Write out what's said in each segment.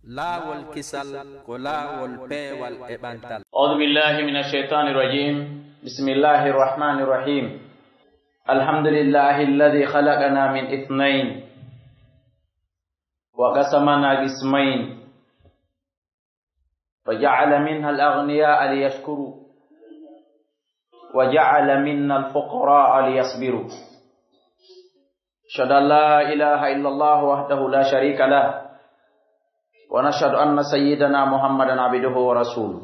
لا والكسل كلا والبي والإبانتال. أعوذ بالله من الشيطان الرجيم. بسم الله الرحمن الرحيم. الحمد لله الذي خلقنا من اثنين وقسمنا قسمين وجعل منها الأغنياء ليشكروا وجعل منا الفقراء ليصبروا. أشهد أن لا إله إلا الله وحده لا شريك له ونشهد أن سيدنا محمدا عبده ورسوله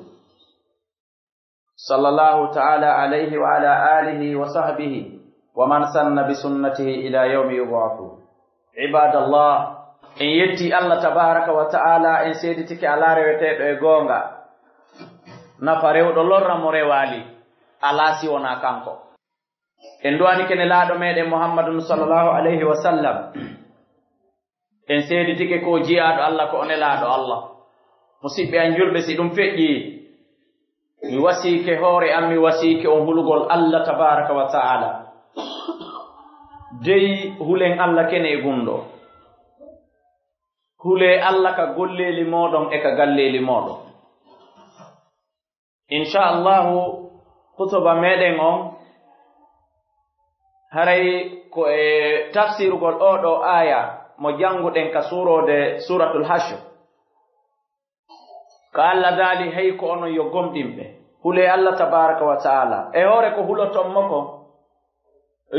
صلى الله تعالى عليه وعلى آله وصحبه ومن سن بسنته إلى يوم يبعثون. عباد الله، إن يتي الله تبارك وتعالى إن سيدتك على رويتك إغونغا نفريو دولور مريوالي على سيونا كانكو إن دواني كن لا دوميد محمد صلى الله عليه وسلم en seeditike ko jiyaado Allah ko onelaado Allah. Musibbe an julbe si dum feƴƴi mi wasiike hoore am mi wasiike on hulugol Allah tabaraka wa taala dey hulen Allah kene gundo hule Allah ka golleli modon e ka galleli modon. Inshallah kutuba meden on haray ko e tafsirugol odo aya mo janguden ka surode suratul hashr ka Allah dali hay ko ono yo gomdimbe hule Allah tabaraka wa taala e hore ko huloton mako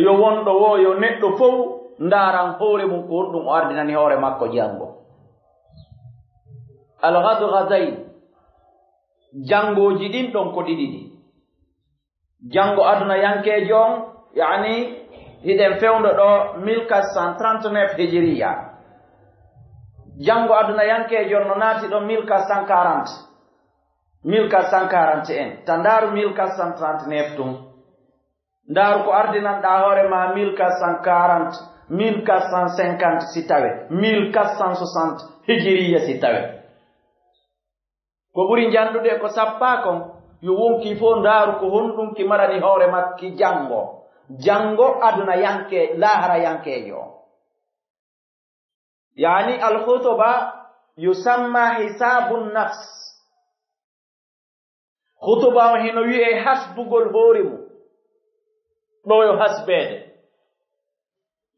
yo wondo wo yo neddo fow ndaran hore mum ko dum ardinani hore makko jango al ghadu ghadain jangoji din don ko dididi jango aduna yanke jon yani hiden fewndo do 1439 hijriya jango aduna yanke jonno naati do 1441 tandaru 1439 tum ndaru ko ardinan da hore ma 1440 1450 sitawe 1460 hijriya sitawe ko buri jandude ko sappa kon yo wonki fo ndaru ko hondum ki marani hore makki jango aduna yanke lahara yanke yo yani al khutuba yusamma hisabun nafs. Khutuba hino wi'e hasbugol horimu do yo hasbede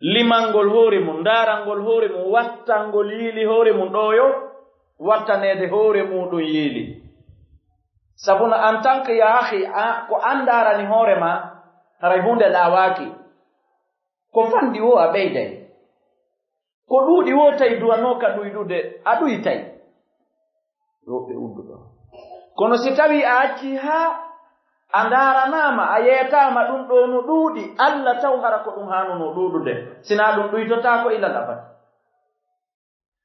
limangol horimu ndarangol horimu wattangol yili horimu do yo wattanede horimu do yili sabuna en tant que ya akhi ko andarani horema haray hunde lawaki ko fandi wo abeyday ko duudi wo tay duwano ka duydude aduyi tay robe uddudo kono si tawi a acci ha andaranama a yeetama ɗum ɗo no ɗuuɗi Allah taw hara ko ɗum hanuno ɗuuɗude sina ɗum ɗuytota ko ilal abad.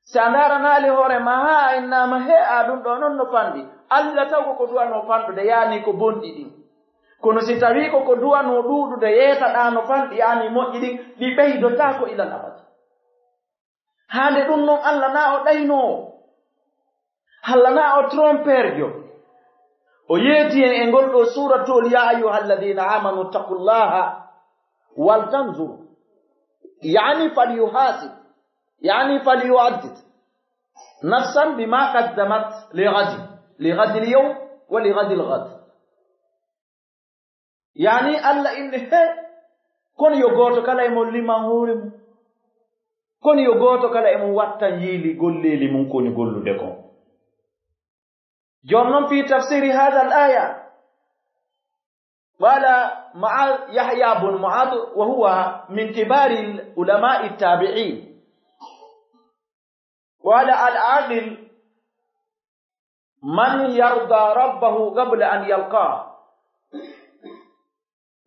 si andaranali hoore ma ha innama he a ɗum ɗo non no fandi Allah taw ko duwano fandude yani ko bonɗi ɗin kono si tawi ko duwano ɗuuɗude yeetaɗa no fanɗi yani moƴƴi ɗin ɗi ɓeydota ko ilal abad. hande ɗum noon Allah na o ɗayno Allah na o tromperjo o yeeti en e ngol ɗo suratol ya ayuha alladina amanu taqullaha wal tanzur yani falyuhasib yani falyu'addid nafsan bima qaddamat li ghadi al-yawm wa li ghadi al-ghad. yani Allah inni kono yo goto kala e mo liman hoore mum kono yo goto kala e mo wattan yiili golleli mum koni gollude ko. jonnon fi tafsiri hadha al-aya wala Yahya ibn Mu'adh wa huwa min kibari ulama at-tabi'in wala al-adil man yarda rabbahu qabla an yalqah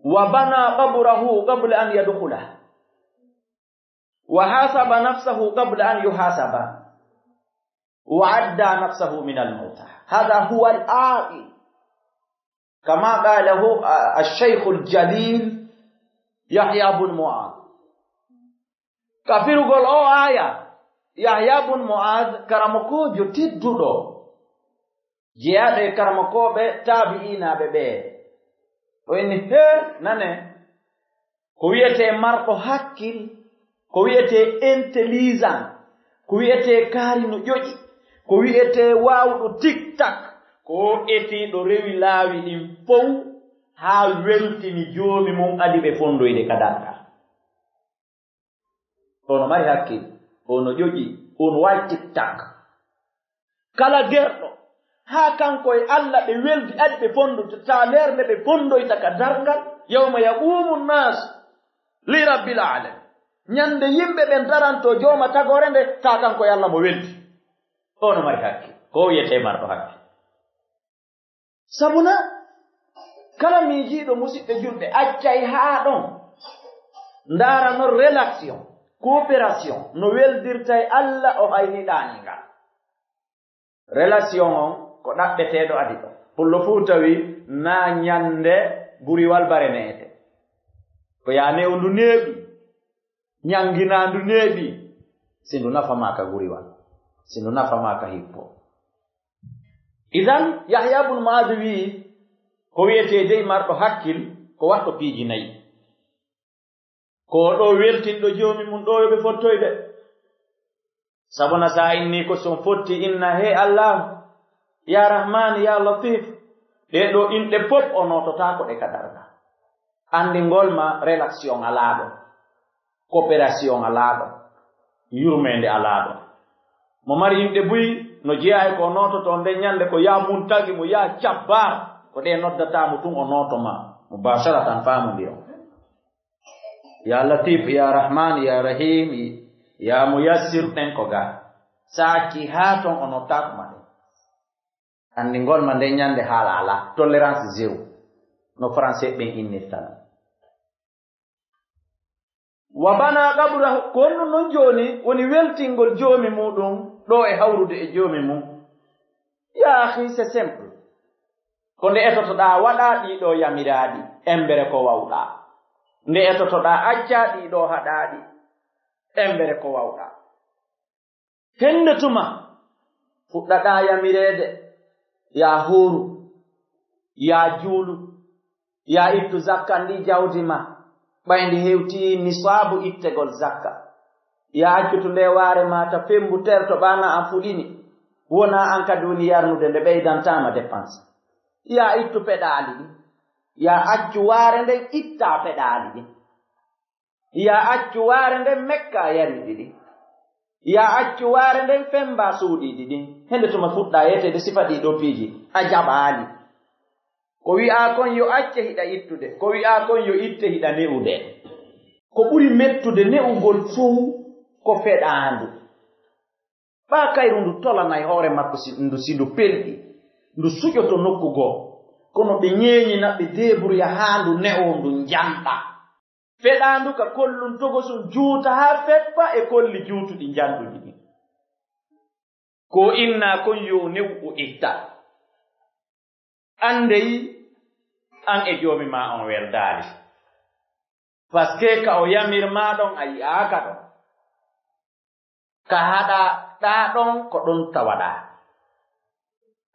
وبنى قبره قبل أن يدخله وحاسب نفسه قبل أن يحاسب وعدى نفسه من الموتى. هذا هو العاقل كما قاله الشيخ الجليل يحيى بن معاذ. كافر قال آية يحيى بن معاذ كرمكو جتددو جياد كرمكو تابعين ببه o inni nane ko wiyete marko hakkil ko wiyete intelligent ko wiyete kaari no joji ko wi'ete waawɗo tiktak ko etiiɗo rewi laawi ɗin fow haa weltini joomi mum adi ɓe fondoyde ka dargal ono mari hakkil ono ƴoƴi ono waawi tiktak kala gerɗo haa kanko e Allah ɓe weldi adi ɓe fondoyta ta leerde ɓe fondoyta ka dargal yawma yaqumu nnas li rabbil alamin ñande yimɓe ɓen daranto jooma tagore nde ta kanko e Allah mo weldi ono mari hakkil ko wiyete marɗo hakkil sabuna kala miijiiɗo musidɓe julɓe accay haa ɗon ndaara no relation coopération no weldirta e Allah o hayniɗaani ngal relation on ko ɗaɓɓeteeɗo adi ɗo pullo fuu tawi naa ñande buriwal bare meete ko yaane o ndu neeɓi ñanginaa ndu neeɓi si ndu nafamaa ka buriwal si ndu nafamaa ka hippo idan Yahya bun Maad wii ko wiyetee dey marɗo hakkil ko waɗɗo piiji nayi ko ɗo weltinɗo joomi mum ɗo yoɓe fottoyde sabuna sa inni ko son fotti inna he Allah ya rahman ya latif ɗe ɗo inɗe pop o nototaako ɗe ka darga anndingol ma relation alaaɗo coopération alaaɗo yurmende alaaɗo mo mari yimɓe buyi no jeyaay ko nototo nde ñande ko ya muntagi mo ya jabbar ko ɗe noddatamo tun o notoma mubasharatan famodiro ya latif ya rahman ya rahim ya muyassir ɗen ko ga saaki haa ton o nottako ma ɗe anndingol ma nde ñande haala ala tolérance zéro no français ɓen innirtan wa bana qabrahu konno non joni woni weltingol joomi muɗum ɗo e hawrude e joomi mum ya akhi c'est simple ko nde etotoɗa waɗa ɗiɗo yamiraaɗi embere ko wawɗa nde etotoɗa acca ɗiɗo haɗaɗi embere ko wawɗa hende tuma fuɗɗaɗa yamireede ya hooru ya juulu ya ittu zakka ndi jawdi ma ɓayndi hewti nisabu ittegol zakka ya accutu ndewaare mata fembu terto ɓana an fuɗini wona an kadi woni yarnude nde ɓeydantama dépense ya ittu peɗaali ɗi ya accu waare nden itta peɗaali ɗi ya accu waare nden mekka yariɗi ɗi ya accu waare nden femba suuɗiɗi ɗin hende tuma fuɗɗa yetede sifa ɗi ɗo piiji a jaɓaali ko wi'a kon yo acce hiɗa ittude ko wi'a kon yo itte hiɗa ne'ude ko ɓuri mettude ne'ugol fuu ko feɗaandu ɓaa kayru ndu tolanay hoore makko ndu si ndu pelɗi ndu suƴoto nokku goo kono ɓe ñeeñinaɓe débrouya haa ndu ne'o ndu janɗa feɗaandu ka kollum togosum juuta haa feppa e kolli juutuɗi janɗuɗi ɗi ko inna kon yo ne'u itta andeyi an e joomi ma on weldaali par ce que ka o yamirma ɗon a yi'aaka ɗon ka haɗa ɗa ɗon ko ɗon tawaɗa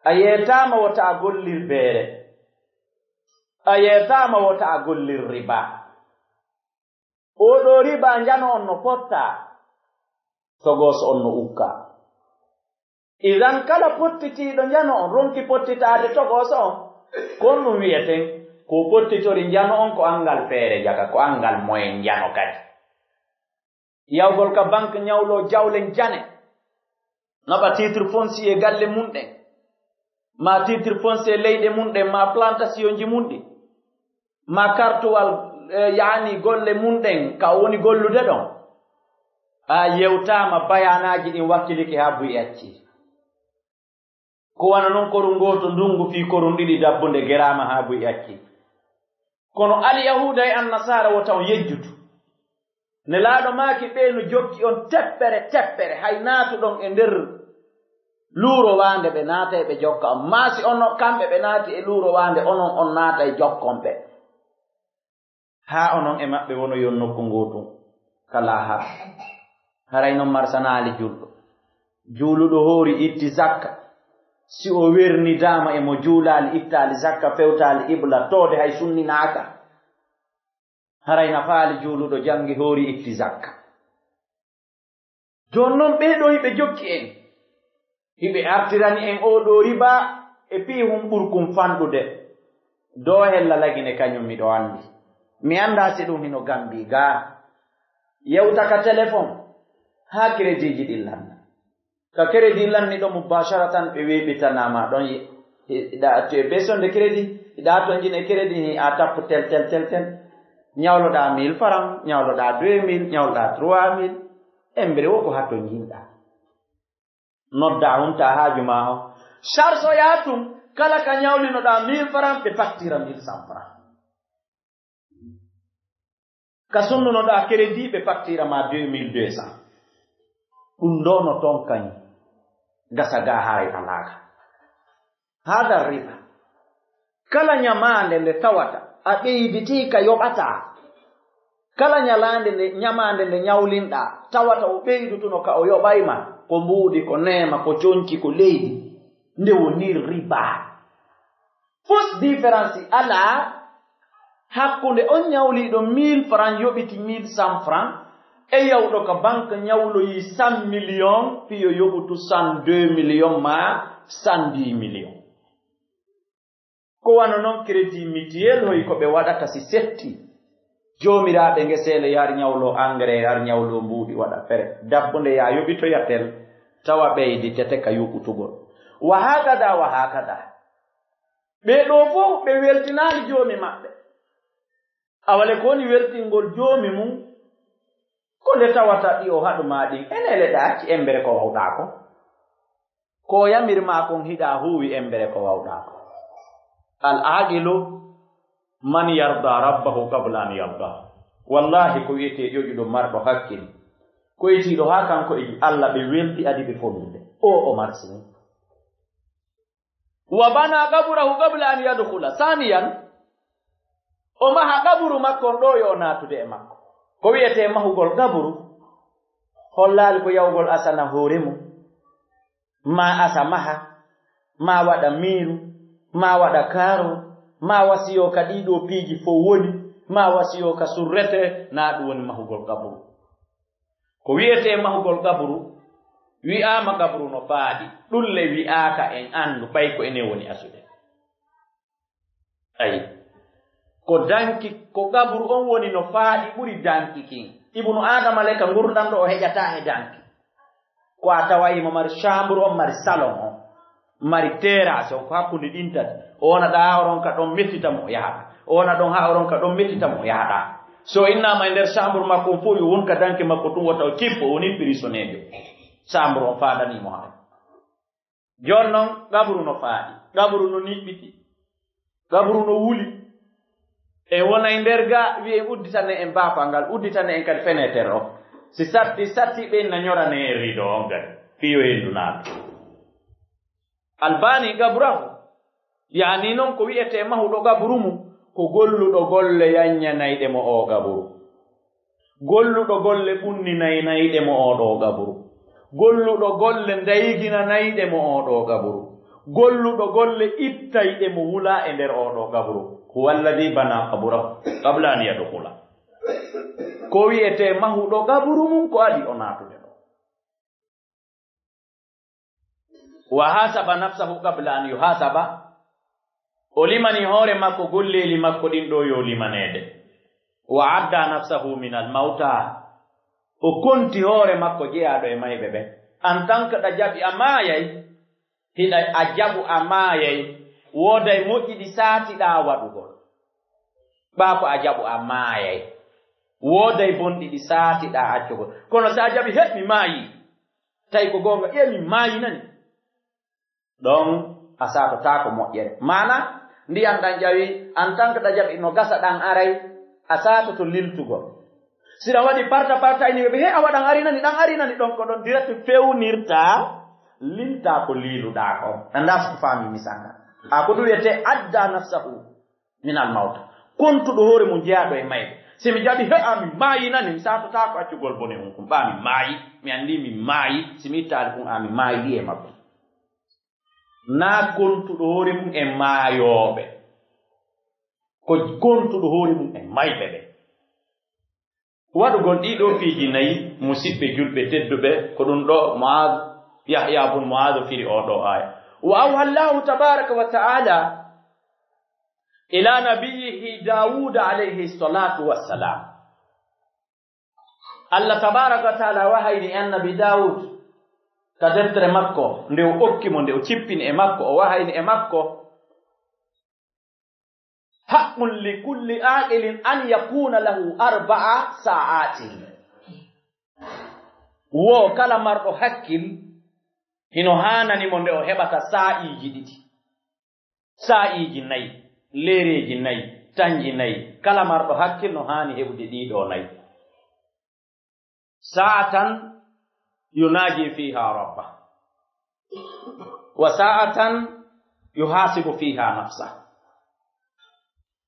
a yeetama wota a gollir beere a yeetama wota a gollir riba oɗo riba njano on no potta togos on no ukka idan kala pottitiɗo njano on ronki pottitade togos on kon ɗum wiyeten ko pottitori njano on ko angal feere jaga ko angal moyen njano kadi yawgol ka banque ñawlo jawlen jane naɓa titre foncier galle munɗen ma titre foncier leyɗe munɗen ma plantation ji munɗi ma kartuwal yaani golle munɗen ka woni gollude ɗon a yewtama bayanaji ɗin wakkilike ha buyi acci ko wana noon koru goto ndungu fi korun ɗiɗi dabbunde gerama ha buyi acci kono alyahuda e annasara wota on yejjutu ne laaɗo maaki ɓeeno jokki on teppere hay naatuɗon e nder luuro waande ɓe naata e ɓe jokka on maasi ono kamɓe ɓe naati e luuro waande onon on naata e jokkonɓe haa onon e maɓɓe wono yon nokku ngotum kala har haray noon marsanaali julɗo juuluɗo hoori itti zakka si o wernidaama e mo juulaali ittaali zakka fewtaali ibla toode hay sunninaaka haray nafaali juuluɗo jangi hoori itti zakka jooni noon ɓeeɗo yiɓe jokki en hiɓe artirani en oɗo riba e pi hum ɓurkum fanɗude do hella lagine kañum miɗo andi mi anda si ɗum hino gambi ga yewta ka téléphone ha crédit ji ɗillanna ka crédit lanniɗo mubasharatan ɓe weɓitanama ɗon ɗa to besonde crédit ɗa to jine crédit a tappu tel tel tel tel ñawloɗa 1000 francs ñawloɗa 2000 ñawloɗa 3000 embere wo ko hatto jinɗa nodda hunta haaju ma o charge o yatum kala ka ñawlinoɗa 1000 francs ɓe factira 1100 francs ka sunnunoɗa crédit ɓe factira ma 2200 ɗum ɗo no ton kañum gasa ga haray alaka hada riba kala ñamande nde tawata a ɓeyditi ka yoɓata kala ñalande nde ñamande nde ñawlinɗa tawata o ɓeydutuno ka o yoɓayma ko mbuudi ko neema ko conci ko leydi nde woni riba fos différence ala hakkunde on ñawliɗo 1000 francs yoɓiti 1100 francs e yawɗo ka banque ñawloyi 100 millions piyo yoɓutu 102 millions ma 110 millions ko wano noon crédit mutuel hoy ko ɓe waɗata si setti joomiraɓe ngesele yar ñawlo engrais yar ñawlo mbuuɗi waɗa fere dabbunde ya yoɓitoyatel tawa ɓeydi tete ka yoɓutugol wa hakada ɓe ɗo fof ɓe weltinali joomi maɓɓe awale ko woni weltingol joomi mum ko nde tawata ɗi o haɗuma ɗin enele ɗaci embere ko wawɗako ko yamirma kon hiɗa huwi embere ko wawɗako al aqilu man yarda rabbahu qabla an yarda wallahi ko wiyete ƴoƴuɗo marɗo hakkille ko yitiɗo ha kanko e Allah ɓe welti adi ɓe fonnude o marsini wa bana qaburahu qabla an yadkhula saniyan o maha qaburu makko ɗo yo natude e makko ko wiyete mahugol qaburu hollali ko yawgol asana hoore mum ma asa maha ma waɗa miiru ma waɗa kaaro ma wasiyo ka ɗiɗo piiji fo woni ma wasiyo ka surrete na ɗum woni mahugol qaburu ko wiyete mahugol qaburu wi'ama qaburu no faaɗi ɗulle wi'aka en andu ɓay ko ene woni asude ayi ko danki ko qaburu on woni no faaɗi ɓuri danki kin ibnu adama le ka ngurɗan ɗo o heƴata e danki ko a tawayimo mari chambre on mari salon on mari terrasse on ko hakkunde ɗin tati o wona ɗa ha oron ka ɗon mettita mo yahaɗa o wona ɗon ha oron ka ɗon mettita mo yahaɗa so innama e nder chambre makko on fof yo wonka danke makko ɗum wota o kippo woni prisonnejo chambre on faadanimo hay jon noon qabru no faaɗi qabru no niɓɓiti qabru no wuli e wona e nder ga wi'e udditane en baafal ngal udditane en kadi fenetere o si satti ɓen na ñorane e rido on kadi fiyo hendunaɓe albani gabrahu yani noon ko wi'ete mahuɗo gabru mum ko golluɗo golle yanñanayɗe mo o gabru golluɗo golle ɓunninaynayɗe mo oɗo gabru golluɗo golle ndayginanayɗe mo oɗo gabru golluɗo golle ittayɗe mo wula e nder oɗo gabru huwa alladi bana qaburahu qabla an yadkhula ko wi'ete mahuɗo gabru mum ko adi o natude ɗo wa hasaba nafsahu qabla an yuhasaba o limani hoore makko golleeli makko ɗin ɗo yo limanede wa adda nafsahu min almauta o konti hoore makko jeyaɗo e mayɓe ɓe en tant que ɗa jaɓi a maayay hiɗa a jaɓu a maayay wooday moƴƴi ɗi saatiɗa waɗugol ɓa ko a jaɓu a maayay wooday bonɗi ɗi saatiɗa accugol kono so a jaɓi he mi maayi tawi ko goonga mi maayi nani ɗon a saatotako moƴƴere mana ndiyan ɗan ƴawi en tant que ɗa jaɓi no gasa ɗan aray a saatoto liltugol siɗa waɗi parta iniɓe he a waɗan arinani ɗan arinani ɗon ko ɗon direct fewnirta lilta ko liiluɗa ko anda soko faami misanga a ko ɗum wiyete adda nafsahu min al mawta kontuɗo hoore mum jeyaɗo e mayɓe si mi jaɓi he mi maayi nani mi satotako accugol bone mum kum ɓa mi maayi mi andi mi maayi si mi ittali kum mi maayi ɗi e makko na kontuɗo hoore mum e maayoɓe ko kontuɗo hoore mum e mayɓe ɓe waɗugol ɗiɗo piiji nayi musidɓe julɓe tedduɓe ko ɗum ɗo Muaz Yahya bun Mu'adh firi oɗo aya. Wa awha Allahu tabaraka wa ta'ala ila nabiyhi Dawud alayhi salatu wassalam. Allah tabaraka wa ta'ala wahayni annabi Dawud ka deftere makko nde o okkimo nde o cippini e makko o wahayni e makko haqqun li kulli aqilin an yakuna lahu 4 sa'atin. Wo kala marɗo hakkil hino hanani mo nde o heɓata sa'iji ɗiɗi, sa'iji 4, lereji 4, tanji 4. Kala marɗo hakkil no hani heɓude ɗiɗo 4. Sa'atan yunaji fiha rabba wa sa'atan yuhasibu fiha nafsa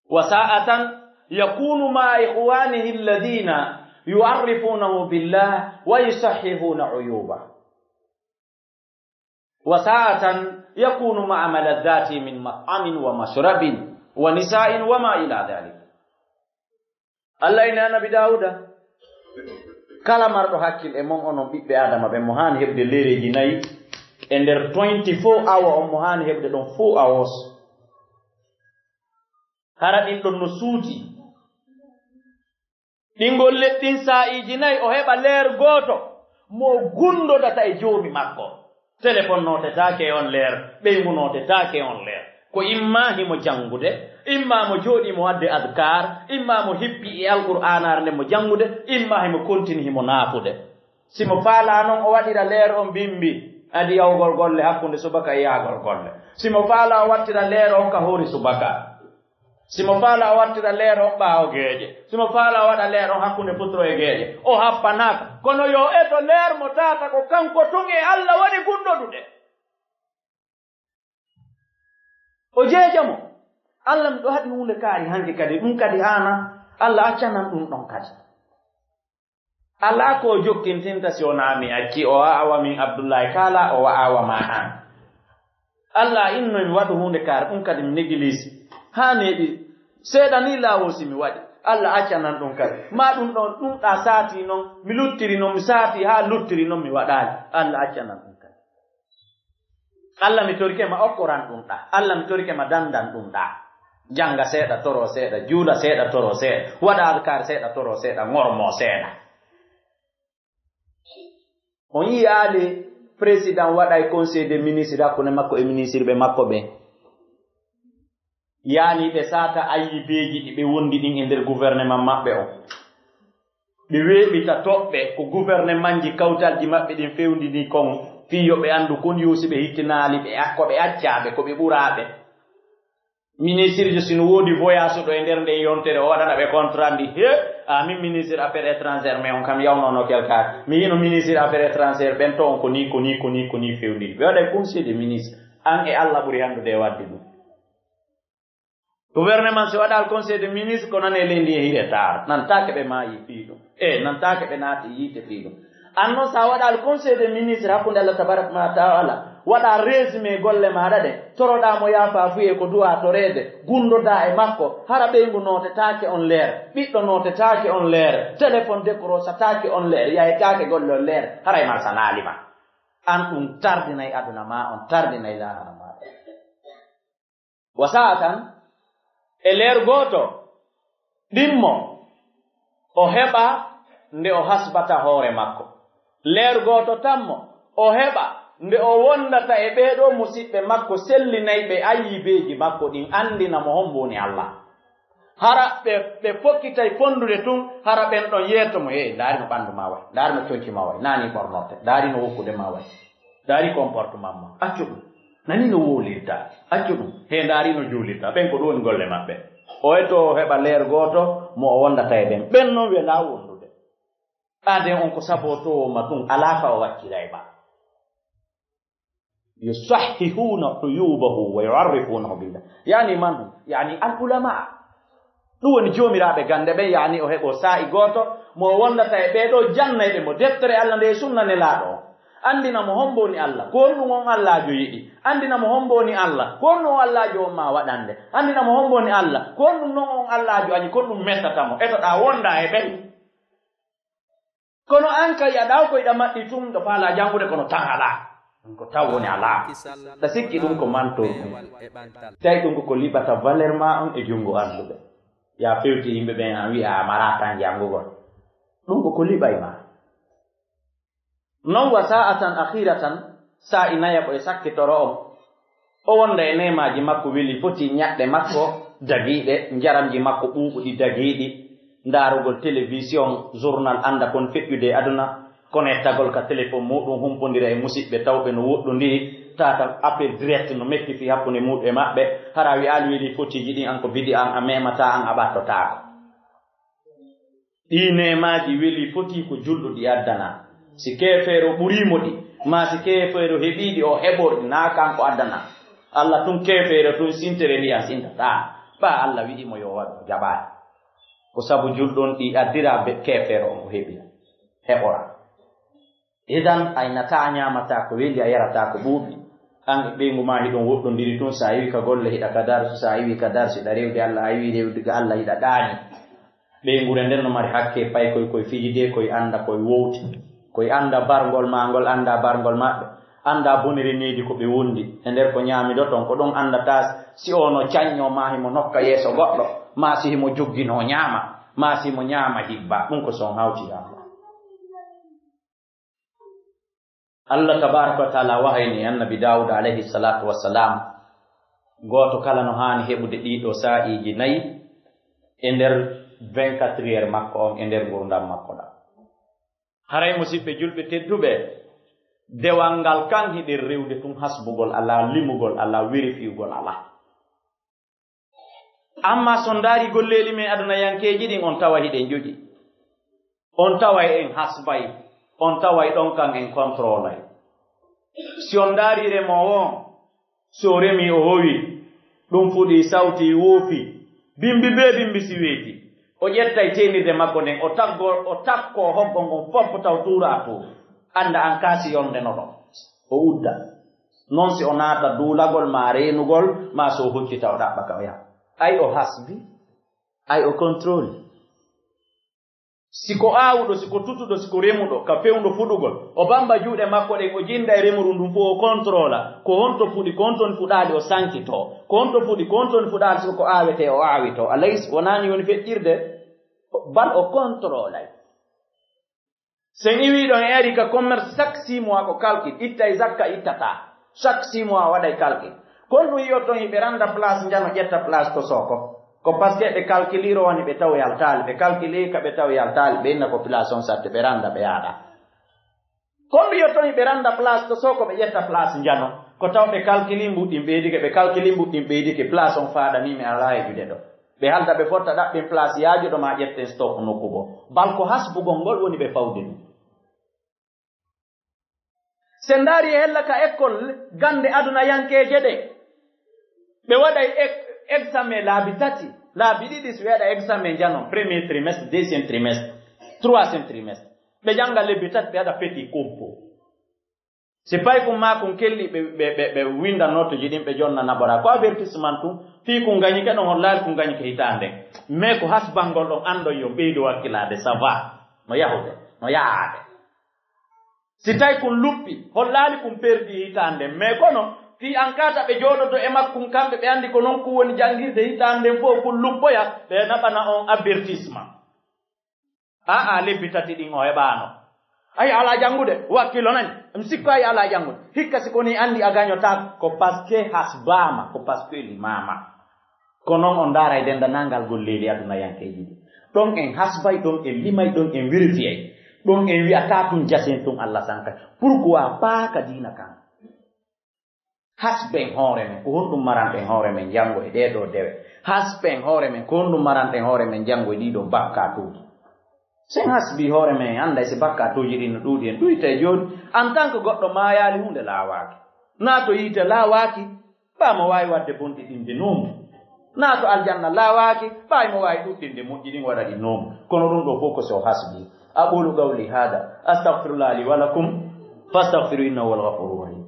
wa sa'atan yakunu ma ikhwanihi alladhina yu'arrifunahu billah wa yusahhihuna uyuba wa sa'atan yakunu ma'a maladzati min mat'amin wa mashrabin wa nisa'in wa ma ila dhalik. Allah ina nabi Dawuda kala marɗo hakkil e mon onon ɓiɓɓe adama ɓe mo hani heɓde lereji 4 e nder 24 hours on mo hani heɓde ɗon 4 hours. Hara ɗin ɗon no suuti ɗingol leɗɗin sa'iji 4 o heɓa leer goto mo gundodata e joomi makko. Téléphone notetake e on leer, ɓeygu notetake e on leer. Ko imma himo jangude, imma mo jooɗi mo wadde adkar, imma mo hippi e alqur'anar nde mo jangude, imma himo kontini himo naafude. Simo faala noon o waɗira leer on bimbi adi yawgol golle hakkunde subaka e yaagol golle. Simo faala o wattira leer on ka hoori subaka. Simo faala o wattira leer on ɓaawo geeƴe. Simo faala o waɗa leer on hakkunde putro e geeƴe. O happanaka kono yo eto leer mo tata ko kanko tun e Allah waɗi gunɗodude. O jeeja mo Allah mi ɗo haɗi hunde kaari hanke kadi ɗum kadi hana Allah accanan ɗum ɗon kadi. Alaa ko jokkintinta si wonaa mi acci o wa'awa min Abdoullahi kala o wa'awa ma an. Allah inno mi waɗu hunde kaari ɗum kadi mi négilise haa neeɗi seeɗa ni laawol si mi waɗi Allah accanan ɗum kadi ma ɗum ɗon ɗum ɗa saati noon mi luttiri noon mi saati haa luttiri noon mi waɗaali Allah accanan ɗum kadi. Allah mi torike ma okkoran ɗum ɗa, Allah mi torike ma dandan ɗum ɗa. Janga seeɗa toro seeɗa, juula seeɗa toro seeɗa, waɗa alkar seeɗa toro seeɗa, ngormo seeɗa. On yi ali président waɗay conseil des ministres hakkunde makko e ministre ɓe makko ɓe. Yani ɓe sata ayyibeji ɗi ɓe wondi ɗin e nder gouvernement maɓɓe o. Ɓe weeɓita toɓɓe ko gouvernement ji kawtalji maɓɓe ɗin fewndini kon fiyo ɓe andu kon yuusi ɓe hittinaali ɓe ko ɓe accaaɓe ko ɓe ɓuraaɓe. Ministre jo sino woodi voyage ɗo e nder nde yontere o waɗana ɓe contrat ndi min ministre affaires étrangères mais on kam yawnono quelque mi yino ministre affaires étrangères ɓen to on ko ni fewndini ɓe waɗa conseil des ministres an e Allah ɓuri anndude e wadde ɗum. Gouvernement so waɗal conseil des ministres ko nane lendi e hire tar nantake ɓe maayi fiiɗum nantake ɓe naati yiite fiiɗum. An noon sa waɗal conseil des ministres hakkunde Allah tabaraka wa taala waɗa résumé golle maɗa ɗe toroɗa mo yaafa fuye ko duwa torede gundoɗa e makko hara ɓeygu notetake on leer ɓiɗɗo notetake on leer téléphone décrochotake on leer yahitake golle on leer haray marsanalima an ɗum tardinayi aduna ma on tardinayi lahara maɗa. Wa sa'atan e leer goto ɗimmo o heɓa nde o hasbata hoore makko, leer goto tammo o heɓa nde o wondata e ɓeeɗo musidɓe makko sellinayi ɓe ayyibeji makko ɗin andina mo homboni Allah. Hara ɓe fokkitay fondude tun hara ɓen ɗon yeeto mo ndaari no ɓandu ma way, ndaari no coñci ma way, naani ɓornorte, ndaari no wokkude ma way, ndaari comportement ma, accu ɗum nani no wolirta, accu ɗum ndaari no juulirta, ɓen ko ɗum woni golle maɓɓe. O eto heɓa leer goto mo o wondata e ɓen, ɓen noon wela wondude. Aden on ko sabotowo ma ɗum alaa ka o wakkiray ba. Yusahhihuna uyubahu wa yu'arrifunahu billah. Yani man yani al-ulama. Ɗum woni jomiraɓe gande ɓe yani o heɓo sa'i goto mo wondata e ɓeɗo jannayɓe mo deftere Allah nde sunna nelaaɗo o. Andina mo homboni Allah ko ɗum on Allahjo yiɗi. Andina mo homboni Allah ko ɗum on Allahjo on ma waɗande. Andina mo homboni Allah ko ɗum non on Allahjo añi ko ɗum mettatamo etoɗa wonda e ɓen. Kono an kay aɗa ko yiɗa maɗɗi tum ɗo faala jangude kono tan ala. ko taw woni ala ta sikki ɗum ko manto tawi ɗum ko liɓata valeur ma on e junngo anduɓe ya fewti yimɓe ɓen an wi'a marata jangugol ɗum ko liɓay ma non wa sa'atan akhiratan sa'i nayabo e sakkitoro on o wonda e nemaji makko weli foti ñaɗɗe makko dagiiɗe njaramji makko ɓuuɓuɗi dagiiɗi ndaarugol télévision journal anda kon feƴƴude aduna connectagol ka téléphone muɗum humpodira e musidɓe tawɓe no woɗɗodiri tata appel direct no metti fi hakkunde muɗum e maɓɓe hara wi ali weli fotiji ɗin an ko bidi an a memata an a ɓattotako ɗi nemaji weli foti ko julɗuɗi addana si kefeero ɓurimo ɗi ma si kefeero heɓiɗi o heɓorɗi na kanko addana Allah tun kefeero tun sintere ndi a sintata ɓa Allah wi'imo yo waɗ jaɓani ko sabu julɗon ɗi addira kefeero on o heɓi heɓora idan aynata ñamata ko weli a yarata ko ɓuuɓi an e ɓeygu ma hiɗon woɗɗodiri tun sa yiwi ka golle hiɗa ka darsu sa yiwi ka darsu hiɗa rewde Allah a yiwi rewdiga Allah hiɗa ɗaani ɓeygure nden no mari hakke pay koye fijide koye anda koye wowti koye anda bargol ma ngol anda bargol maɓɓe anda boniri needi ko ɓe wondi e nder ko ñaamiɗo ton ko ɗon andata si ono cañño ma himo nokka yeeso goɗɗo ma si himo joggino ñaama ma si himo ñaama hibba ɗum ko son hawti Allah Allah tabaraka wa taala wahayni annabi Dawud alayhi salatu wassalam goto kala no hani heɓude ɗiɗo sa'iji nayi e nder 24 heures makko on e nder gurdam makko ɗa haray musidɓe julɓe tedduɓe dewal ngal kan hiɗen rewde tun hasbugol ala limugol ala vérifiugol ala amma so ndaari golleeli men aduna yankeji ɗin on tawa hiɗen joƴi on tawa en hasbay on taway ɗon kan en contrôlay si on ndaari remowo so remi o howi ɗum fuɗi sawti woofi bimbi be bimbi si weeti o ƴettay tenirde makko nden o takko hoggo ngon fof taw tuura to anda an kaasi yonde no ɗon o udda non si o naata duulagol ma reenugol ma so hocci taw ɗaɓɓa ka o yaha ay o hasbi ay o contrôle siko aawuɗo siko tutuɗo siko remuɗo ka fewndo fuɗugol o bamba juuɗe makko ɗen o jinda e remuru ndum fof o contrôla ko honto fuɗi ko honton fuɗaali o sankito ko honto fuɗi ko honton fuɗaali siko aawete o aawito alays wonani woni feƴƴirde bal o contrôlay sen iwiɗon e ari ka commerce chaque 6 mois ko calcul ittay zakka ittata chaque 6 mois waɗay calcul kon ɗum yiyotton yiɓe randa place njano ƴetta place to soko ko parce que ɓe calculiro woni ɓe taw yaltaali ɓe calculi ka ɓe taw yaltaali ɓe inna population satte ɓe randa ɓe yaaɗa comme yottoyi ɓe randa place to soko ɓe ƴetta place njano ko taw ɓe calculi mbuɗɗin ɓeydike ɓe calculi mbuɗɗin ɓeydike place on faaɗanimi ala e juɗe ɗo ɓe halda ɓe fotta ɗaɓɓin place yaajuɗo ma ƴetten stock nokkugo bal ko hasbugol ngol woni ɓe fawde ɗum se ndaari hella ka école gande aduna yankeje ɗe ɓe waɗay examen laabi tati laabi ɗiɗi so waɗa examen janon premier trimestre deuxième trimestre troisième trimestre ɓe janga lebbi tati ɓe waɗa petit compo si pay kum ma kum kelli ɓe winda notoji ɗin ɓe jonna naɓora ko avertissement tum fii kum gañi ke ɗon on laari kum gañi ke hitande mais ko hasbangol ɗon anɗon yo ɓeydo wakkilade ça va no yahude no yahaade si tawi kum luppi hollaali kum perdi hitande mais kono fi an kata ɓe jooɗoto e makkum kamɓe ɓe anndi ko noon kum woni janngirde hitande nden fof kum luppoya ɓe naɓana on avertissement aa lebbi tati ɗin o heɓaano ay ala janngude wakkilo nani mi sikko ay ala janngude hikka si koni anndi a gañotaa ko par ce que hasbaama ko par ce que limama ko noon on ndaara e dendanalngal golleeli aduna yankeeji ɗi ɗon en hasbay ɗon en limay ɗon en vérifiey ɗon en wi'ataa tun jasen tun Allah sankay pourquoi paaka diina kan hasben hoore men ko honɗum maranɗen hoore men janngo e ɗeɗo dewe hasben hoore men ko honɗum maranɗen hoore men janngo e ɗiɗo bakkatuuji sen hasbi hoore men annda si bakkatuuji ɗi no ɗuuɗi en ɗuyte jooni en tant que goɗɗo maayaali hunde laawaaki naa to yiite laawaaki ɓaamo waawi wadde bonɗiɗinde noomdu naa to aljanna laawaaki ɓaaymo waawi ɗuɗɗinde moƴƴi ɗin waɗa ɗi noomdu kono ɗum ɗo fof ko so hasbi aqulu qawli hada astaghfirullah li wa lakum fastaghfiru innahu huwal ghafurur rahim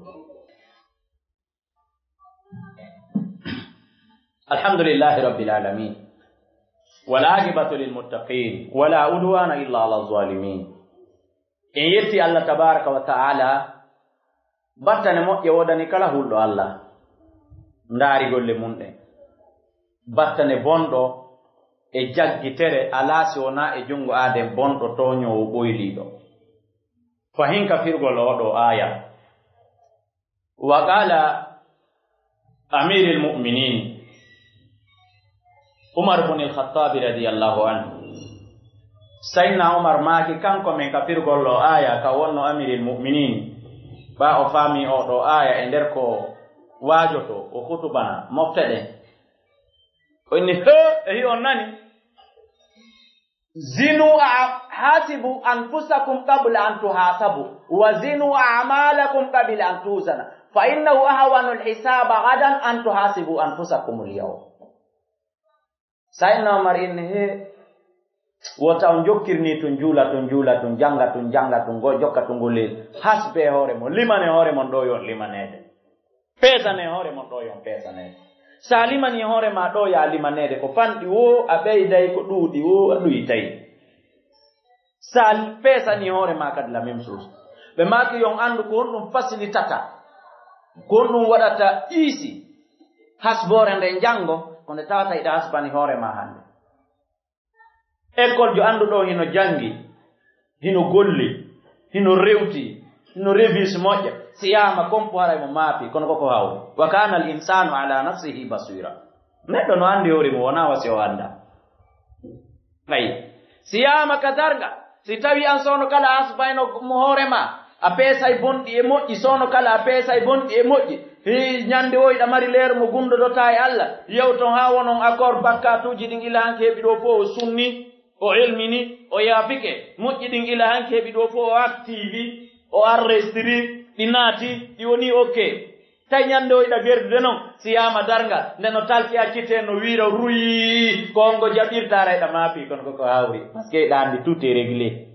الحمد لله رب العالمين والعاقبة للمتقين ولا عدوان إلا على الظالمين إن يتي الله تبارك وتعالى battane moƴƴe wodani kala hulɗo Allah ndaari golle mum ɗen battane bonɗo e jaggitere alaa si wona e junngo aaden bonɗo toñowo ɓoyliiɗo fahin ka firgol oɗo aya wa qala amiril mu'minin Umar ibn al-Khattab radiyallahu anhu sayna Umar maaki kanko men ka firgol o aya ka wonno amiril mu'minin ba o faami oɗo aya e nder ko waajoto o khutubana moftede o inni he on nani zinu hasibu anfusakum qabla an tuhasabu wa zinu a'malakum qabla an tuzana fa innahu ahwanu al-hisaba gadan an tuhasibu anfusakum al-yawm sayna Umar inni he wota on jokkirni tun juula tun janga tun go jokka tun golli hasbe hoore mo limane hoore mon do yon limanede pesane hoore mon do yon pesanede sa limani hoore ma do ya limanede ko fandi wo a ɓeyday ko ɗuuɗi wo a ɗuytay sa pesani hoore ma kadi la même chose ɓe maki yon andu ko on ɗum facilitata ko on ɗum waɗata iisi hasbore nde jango konde tawata iɗa hasbani hoore ma hande école jo anduɗo hino jangi hino golli hino rewti hino révise moƴƴa siyama kompo haray mo maapi kono koko hawri wa kana al insanu ala nafsihi basira neɗɗo no andi hoore mo wona wasi o anda ayi siyama ka darga si tawi an sono kala asbayno mo hoore ma a peesay bonɗi e moƴƴi sono kala a peesay bonɗi e moƴƴi hi ñande o iɗa mari leer mo gundodota e Allah yewton ha wonon accord bakkatuji ɗin ila hanke heɓi ɗo fo o sunni o ilmini o yaafike moƴƴi ɗin ila hanke heɓi ɗo fo o activi o arrestiri ɗi naati ɗi woni ok tawi ñande o iɗa gerdude noon siyama darga ndeno talki accite no wiira ruyi ko ongo jaɓirtara eɗa maapi kono koko hawri par ce que eɗa andi tout est réglé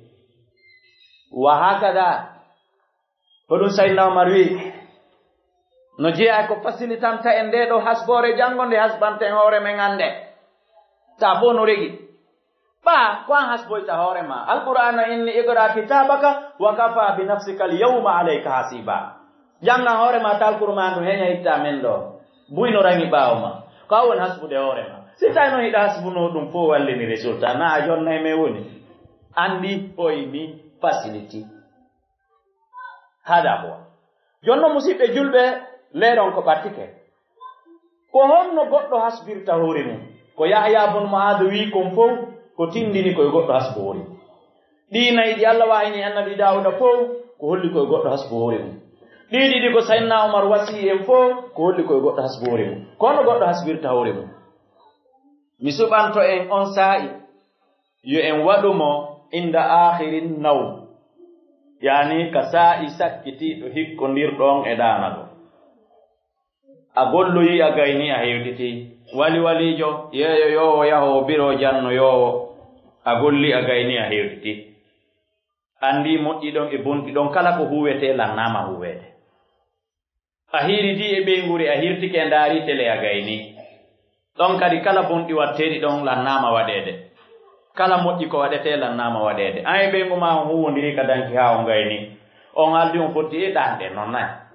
wa hakada hoɗum sayidna Umar wi no jeeya ko facilitanta en nde ɗo hasbore janngo nde hasbanten hoore men hannde ta bo no regi ba ko an hasboyta hoore ma alqur'ana inni iqra kitabaka wa kafa bi nafsika al-yawma alayka hasiba janga hoore ma ta alqur'an ɗum heña hitta men ɗo buyno rangi ɓaawo ma ko a woni hasbude hoore ma si tawi no hiɗa hasbuno ɗum fof wallini résultat na a jonna e me woni andi oyni facility hada bo jonno musidɓe julɓe leeron ko ɓattike ko honno goɗɗo hasbirta hoore mum ko Yahya bun Mu'adh wi kon fof ko tindini koye goɗɗo hasbo hoore mum ɗinayi ɗi Allah wayni annabi Dawuda fof ko holli koye goɗɗo hasbo hoore mum ɗiɗiɗi ko sayidna Umar wasi en fof ko holli koye goɗɗo hasbo hoore mum kono goɗɗo hasbirta hoore mum mi suɓanto en on saa'i yo en waɗumo inda akhirin nawm yani ka saa'i sakkitiɗo hikkondirɗon e ɗanaɗo a golloyi a gayni a hewtiti wali walijo yeeyo yowo yaho biro janno yowo a golli a gayni a hewtiti andi moƴƴi ɗon e bonɗi ɗon kala ko huwete lannama huwede a hiridi e ɓeyguri a hirtike ndaari tele a gayni ɗon kadi kala bonɗi watteɗi ɗon lannama waɗede kala moƴƴi ko waɗete lannama waɗede an e ɓeygu ma on huwodiri ka danki ha on gayni on haldi on fotti e ɗanɗe noon nayi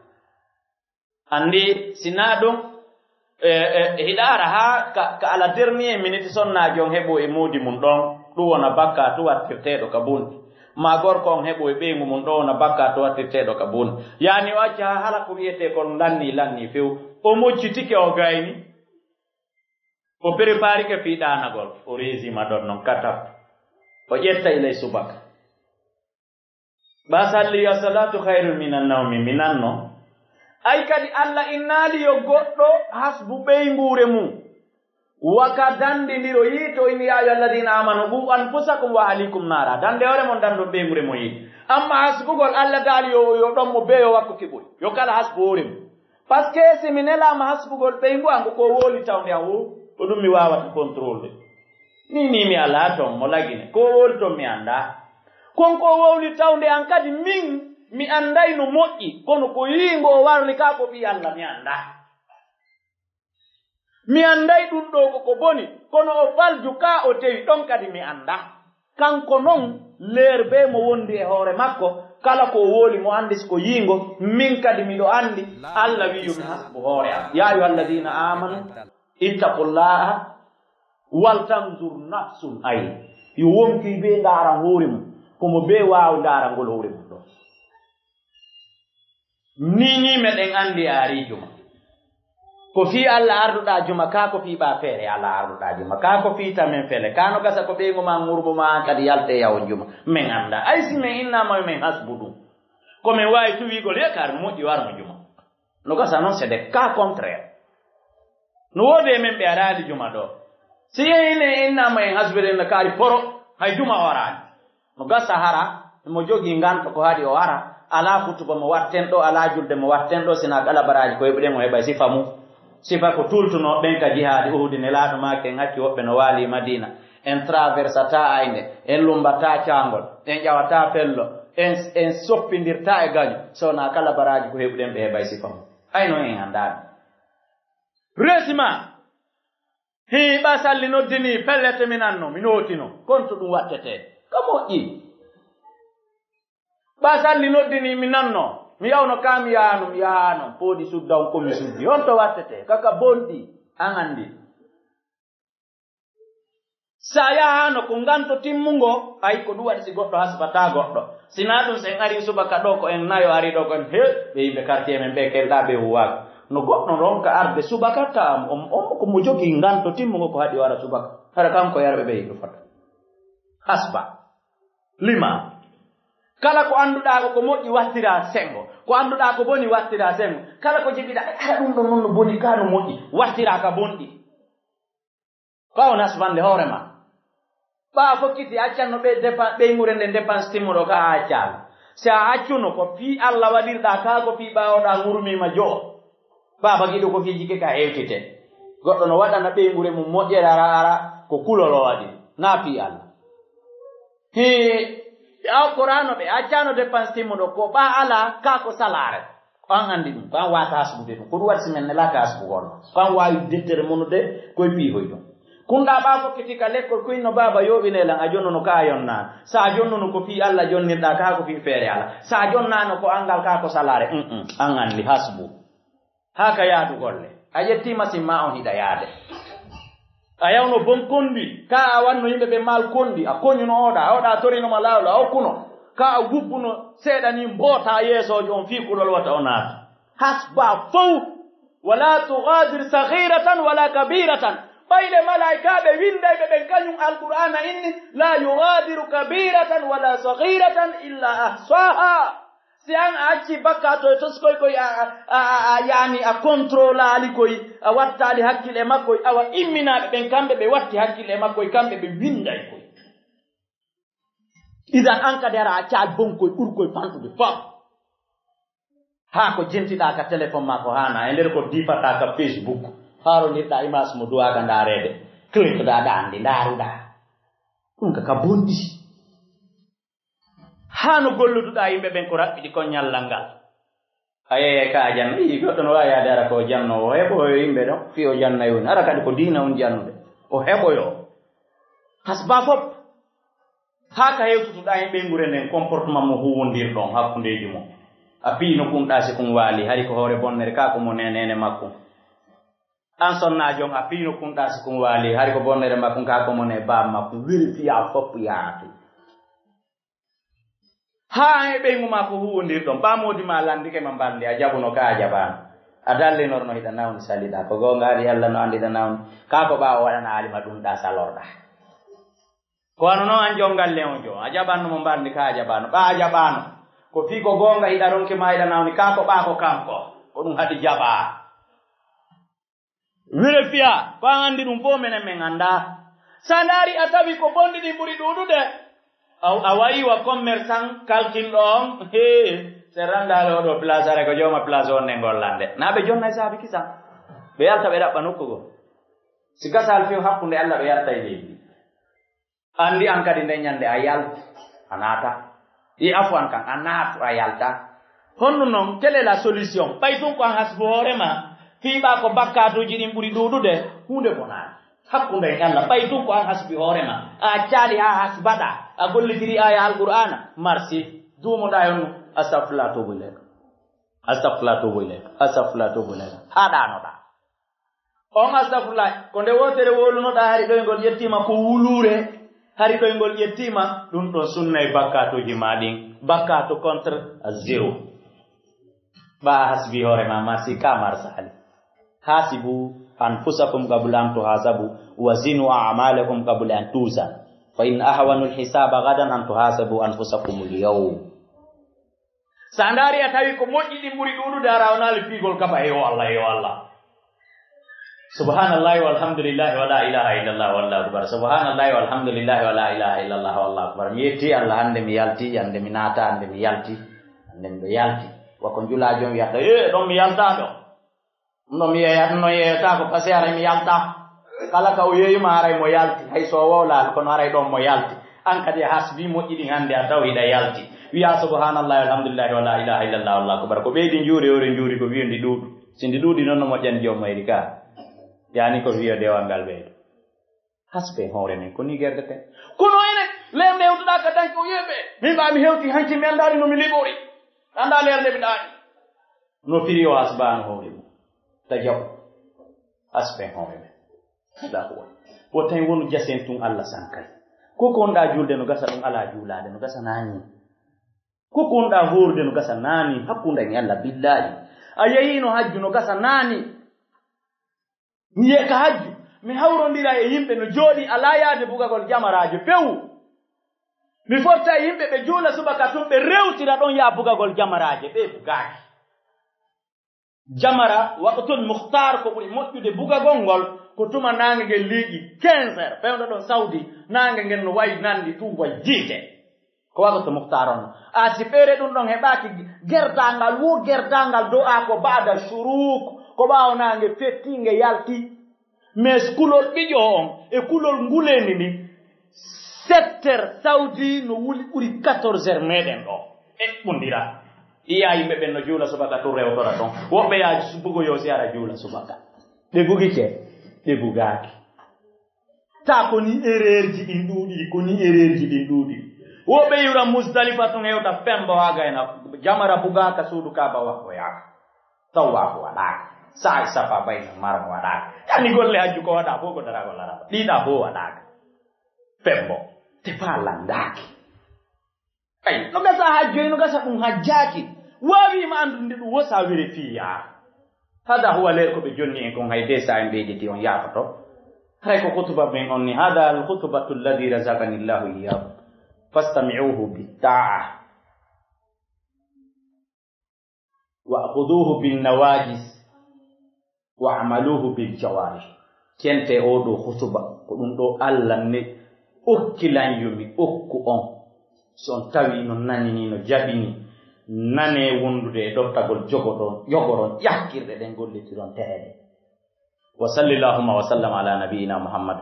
andi sina ɗum hiɗara ha ka ala dernier minute sonnaji on heɓo e moodi mum ɗon ɗum wona bakka to wattirteɗo ka bunɗi ma gorko on heɓo e ɓeygu mum ɗo wona bakka to wattirteɗo ka bunɗi yani o acci ha hala ko wiyete kon lanni few o moccitike o gayni o préparike fiiɗanagol o résima ɗon noon katap o ƴetta ilay subaka ɓa salli ya salatu hayrun minan nawmi minanno ay kadi Allah innaali yo goɗɗo hasbu ɓeygure mum waka dandidiro yiito inni ya ayyuha alladina amanu qu anfusakum wa ahlikum nara dande hoore mon dando ɓeygure mo yiiti amma hasbugol Allah gaali yo ɗon mo beeyo wakko kiɓol yo kala hasbu hoore mum par ce que si mi nelama hasbugol ɓeygu ango ko wooli tawde an wo ko ɗum mi wawata contrôle ni mi ala ton mo lagine ko wooli ton mi anda konko wowli tawde an kadi min mi anday no moƴƴi kono ko yiingo o warli ka ko ɓi Allah mi anda mi anday ɗum ɗo koko boni kono o falju ka o tewi ɗon kadi mi anda kanko noon leer be mo wondi e hoore makko kala ko woli mo andi ko yingo min kadi miɗo andi Allah wi yumi hasbu hoore am ya ayyuhalladhina amanu ittaqullaha wal tanzur nafsun ay yo wonki be ndara hoore mum komo be waaw ndara ngol hoore mum ɗo ni meɗen andi ari juma ko fi Allah arduɗa juma ka ko fi ɓa feere Allah arduɗa juma ka ko fi tamen fele kano gasa ko ɓeygo ma ngurbo ma kadi yalte yawo juma men anda ay si men innama men hasbu ɗum komin wawi tuwigol yakar moƴƴi warno juma no gasa noon c'est des cas contraire no wode men ɓe arali juma ɗo si yeyine innama en hasbire no kaari poro hay juma warani no gasa hara mo jogi ganto ko haɗi o ara ala kutuba mo watten ɗo ala julde mo watten ɗo sina kala baraji ko heɓuɗen o heɓa sifa mum sifa ko tultuno ɓen ka jihaadi uhudi ne laaɗo make en hacci woɓɓe no waali madina en traversata aynde en lumbata cangol en ƴawata fello en soppindirta e gaño sowna kala baraji ko heɓuɗen ɓe heɓay sifa mum ayno en andaɗo resima hiɓa salli noddini pellete min anno mi notino konto ɗum wattete ka moƴƴi ɓa salli noddini mi nanno mi yawno kam yahano poodi sudda on komi suddi on to wattete kaka bonɗi an andi sa yahano ko nganto timmungo ayi ko ɗum waɗi si goɗɗo hasbata goɗɗo sina ɗum sen ari subaka ɗo ko en nayo ari ɗo kon he ɓe yimɓe quartier men ɓe kelɗa ɓe huwago no goɗɗo ronka arde subaka kam on komo jogii nganto timmungo ko haɗi wara subaka hara kanko yarɓe ɓe yiɗo fota hasba lima kala ko annduɗa ko moƴƴi wattira sengo ko annduɗa ko boni wattira sengo kala ko jeɓiɗa ara ɗum ɗon noon no boni ka no moƴƴi wattira ka bonɗi ɓawo nasbande hoore ma ɓa fokkiti accanno ɓeymure nde dépense timmuɗo ka a accano si a accuno ko fii Allah waɗirɗa ka ko fii ɓawoɗa ngurmima joo baba giɗo ko fii jike ka hewtite goɗɗo no waɗana ɓeymure mum moƴƴere ara ko kulolo waɗi na fii Allah Qur'ano ɓe accano dépense timmuɗo ko ɓa ala ka ko salare ko an andi ɗum ko an wata hasbude ɗum ko ɗum waɗi simen nelaka hasbugol ko an wawi dettere munude koye piihoy ɗum kunɗa ɓa fokkiti ka lekkol koyno baba yoɓinelan a jonnono ka yonna sa jonnono ko fi Allah jonnirɗa ka ko fi feere ala sa jonnano ko angal ka ko salare an andi hasbu haka yaadu golle a ƴettima simma on hiɗa yaade a yawno bon kondi ka a wanno yimɓe ɓe mal kondi a koñuno oɗa torinoma lawol a hokkuno ka a wuppuno seeɗani mboota yeesojo on fii kuɗol wata o naata hasba fow wala tugadir sahiratan wala kabiratan ɓayle malaikaɓe windayɓe ɓen kañum alqur'ana inni la yugadiru kabiratan wala sahiratan illa ahsaha si an a acci bakka to toskoy koy yani a contrôlali koy a wattali hakkille makkoy awa imminaɓe ɓen kamɓe ɓe watti hakkille makkoy kamɓe ɓe winday koy idan an kadi ara a caal bonkoy ɓurkoy pantude fam ha ko jentiɗa ka téléphone ma ko hana e nder ko difata ka Facebook harondirɗa image mo duwaga ndarede cliqueɗa ɗandi ndaruɗa ɗum kaka bondi hano golluduɗa yimɓe ɓen ko raɓɓiɗi ko ñallal ngal a yeye ka janno goɗɗo no wawi yaade ara ko janno o heɓoyo yimɓe ɗo fi o jannayi woni ara kadi ko diina on jannude o heɓoyo hasba fop ha ka hewtutuɗa e ɓeygure nden comportement mo huwondirɗon hakkundeji mum a piino kumɗa si kum waali hari ko hoore bonnere ka komo nenene makkum an sonnajon a piino kumɗa si kum waali hari ko bonnere makkum ka komo ne bam makkum vérifiya fop yaatu ha e ɓeygu ma ko huwondirɗon ɓamodi ma landike ma mbalde a jaɓuno ka a jaɓano a dallinorno hiɗa nawni saliɗa ko gonga aɗi Allah no andiɗa nawni ka ko ɓa o waɗana alima ɗum ɗa salorɗa ko wano noon an jongalle on jo a jaɓannomo mbaldi ka a jaɓano ɓa a jaɓano ko fi ko gonga hiɗa ronke ma hiɗa nawni ka ko ɓa ko kanko ko ɗum haɗi jaɓa vérifiya ko an andi ɗum fo menen men anda sa ndaari a tawi ko bonɗi ɗi ɓuri ɗuɗude a wayiwa commerçant calcule on se randale oɗo place are ko joma place on ne gollande na ɓe jonna e saabi kisan ɓe yalta ɓe ɗaɓɓa nokkugo si gasal few hakkunde Allah ɓe yalta e leydi andi an kadi nde ñande a yalt a naata i afu an kan a naatu a yalta honno noon quelle est la solution ɓay tun ko an hasbu hoorema fiiɓa ko bakkatuji ɗin ɓuri ɗuɗude hunde bonaani hakkunde e Allah ɓay tun ko an hasbi hoorema a caali ha hasbaɗa a gollitiri aya alqur'ana marsi dumo da yon astaghfirullah to bulek astaghfirullah to bulek hada no da on astaghfirullah ko nde wotere woluno da hari do ngol yettima ko wulure hari do ngol yettima dum do sunnay bakatoji madin bakato contre zero ba hasbi hore ma masi kamar sahali hasibu anfusakum qabla an tuhasabu wazinu a'malakum qabla an tuzan fa in ahwanu alhisaba gadan an tuhasabu anfusakum al-yawm sandari atawi ko moƴƴi ɗi ɓuri ɗuɗude a rawnali pigol kaba yo Allah subhanallahi walhamdulillahi wa la ilaha illallah wallahu akbar subhanallahi walhamdulillahi wa la ilaha illallah wallahu akbar mi yetti Allah hande mi yalti hande mi naata hande mi yalti wako julajo mi yata ɗon mi yalta ɗo mi yeyata ko pasi aray mi yalta kala ka o yeyima aray mo yalti hay so wowlal kono aray ɗon mo yalti an kadi hasbi moƴƴi ɗin hande a taw hiɗa yalti wiya subhanallahi walhamdulillahi wa la ilaha illallah wallahu akbar ko ɓeydi juuri ore juuri ko wiyo ndi ɗuuɗu si ndi ɗuuɗi noon no moƴƴani joom mayri ka yani ko wiyo dewal ngal ɓeydo hasbe hoore men ko ni gerdeten kono enen lerde hewtuɗa ka danki o yeɓe min mbami hewti hanki mi andari nomi liɓori anda lerde mi ɗaani no firi o hasbano hoore mum ta jaɓo hasbe hoore men la huwa wo tawi wonu jasen tun Allah sankay ko konɗa julde no gasa ɗum ala juulade no gasa nani ko konɗa horde no gasa nani hakkundani Allah billahi a yeyino hajju no gasa nani mi yiye ka hajju mi hawrondira e yimɓe no jooɗi ala yaade bugagol jamarajo fewu mi forta e yimɓe ɓe juula subaka tun ɓe rewtira ɗon yaa bugagol jamaraje ɓe bugaaki jamara waqtul muhtar ko ɓuri moƴƴude bugagol ngol ko tuma nange ngel liiƴi 15 heures pewɗo ɗon saudi nange ngel no wayi nandi tuuba jiite ko waqtu muhtar on a si feere ɗum ɗon heɓaaki gerdangal wo gerdangal do'a ko baada shuruk ko ɓaawo nange fettinge yalti mais kulol ɓiƴo on e kulol ngulendi ndi 7 heures saudi no wuli ɓuri 14 heures meɗen ɗo eɓɓundira iya yimɓe ɓen no juula subaka tu rewtora ton woɓɓe yaa bugo yo si ara juula subaka ɓe bugike ɓe bugaaki ta koni erreur ji ɗin ɗuuɗi woɓɓe yura musdalifa tun hewta fembo ha gayna jamara bugaka suudu kaba wakko yaaka taw waako waɗaaka sa'i safa bayno marmo waɗaaka yani golle hajju ko waɗa fof ko daragol araba ɗiɗa fof waɗaaka fembo te fa landaaki ay no gasa hajjoy no gasa ɗum hajjaaki waawima andude ɗum wo sa vérifie yaa hada huwa leer ko ɓe jonni en kon hay de sa en ɓeyditi on yaafoto hay ko hutuba men on ni hada al hutubatu alladi razaqani llahu iyahu fastami'uhu bitta'a wa khuduhu bin nawajis wa amaluhu bil jawarih kente oɗo hutuba ko ɗum ɗo Allah ne okkilan yomi okku on so on tawi no nanini no jaɓini nane wondude e ɗoftagol jogoɗon yogoron ƴakkirɗe ɗen gollitiron teheɗe wa sallillahuma wa sallam ala nabiyina muhammad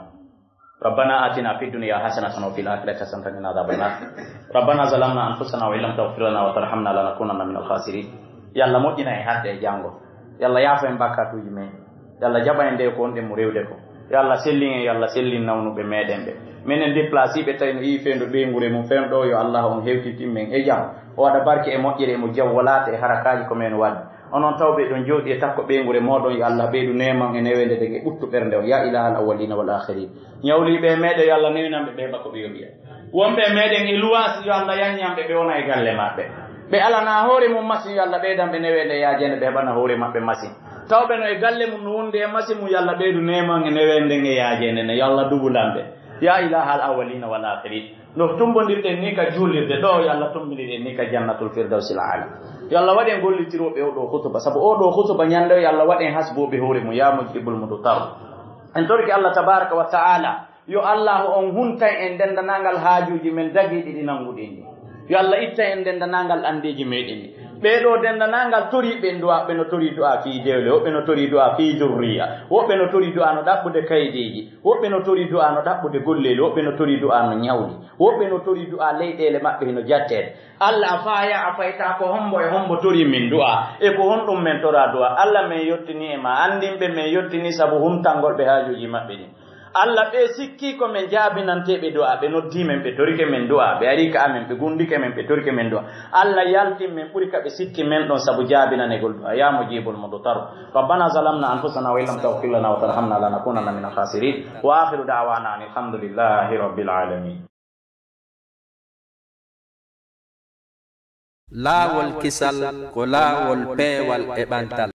ربنا آتنا في الدنيا حسنة وفي الآخرة حسنة وقنا عذاب النار ربنا ظلمنا أنفسنا وإن لم تغفر لنا وترحمنا لنكونن من الخاسرين يلا موجنا هاتي جانغو يلا يافن بكاتو جمي يلا جابا ندي ko onde mo rewde ko yalla sellin nawnu be meden be menen déplacer be tay no yi fendo be ngure mo fendo yo Allah on hewtiti men e jam o wada barke e moƴƴere mo jaw walate harakaaji ko men wadde onon tawbe don jodi e takko be ngure modon yo Allah beedu neman e newende de buttu bernde o ya ilahal awwalina wal akhirin nyawli be mede yo Allah newinambe be bako be yobiya wonbe meden e luwas yo Allah yanyambe be wona e galle mabbe be ala na hoore mum masin yo Allah beedambe newende yaajene be bana hoore mabbe masin tawbe no e galle mum no wonde e masin mu yo Allah beedu neman e newende e yaajene ne yo Allah dubulambe ya ilahal awwalina wal akhirin no tumbondirde ni ka julirde do yo Allah tumbondirde ni ka jannatul firdausil a'la yo Allah waɗen gollitiroɓe oɗo hutuba sabu oɗo hutuba ñande yo Allah waɗen hasboɓe hoore mum ya mujibul mudutar en torki Allah tabaraka wa ta'ala yo Allah on huntan en dendanangal haajuji men dagiɗi ɗi nanguɗen ɗi yo Allah itta en dendanangal andeji meɗen ɗi ɓeɗo dendanangal tori ɓe du'a ɓe no tori du'a fi dewle woɓɓe no tori du'a fi durriya woɓɓe no tori du'a no ɗaɓɓude kaydeji woɓɓe no tori du'a no ɗaɓɓude golleli woɓɓe no tori du'a no ñawli woɓɓe no tori du'a leyɗele maɓɓe hino jattede Allah faaya a fayta ko hombo e hombo tori min du'a e ko honɗum men tora du'a Allah men yottini e ma andinɓe men yottini sabu humtangol ɓe haajuji maɓɓe ni Allah be sikki ko men jaabinanteɓe du'a ɓe noddi men ɓe torike men du'a ɓe ari ka amen ɓe gundike men ɓe torike men du'a Allah yaltin men ɓuri ka ɓe sikki men ɗon sabu jaabinanegol du'a ya mujibul mudtaru rabbana zalamna anfusana wa illam taghfir lana wa tarhamna lanakunanna minal khasirin wa akhiru da'wana alhamdulillahi rabbil alamin. Laawol kisal ko laawol peewal e ɓantal.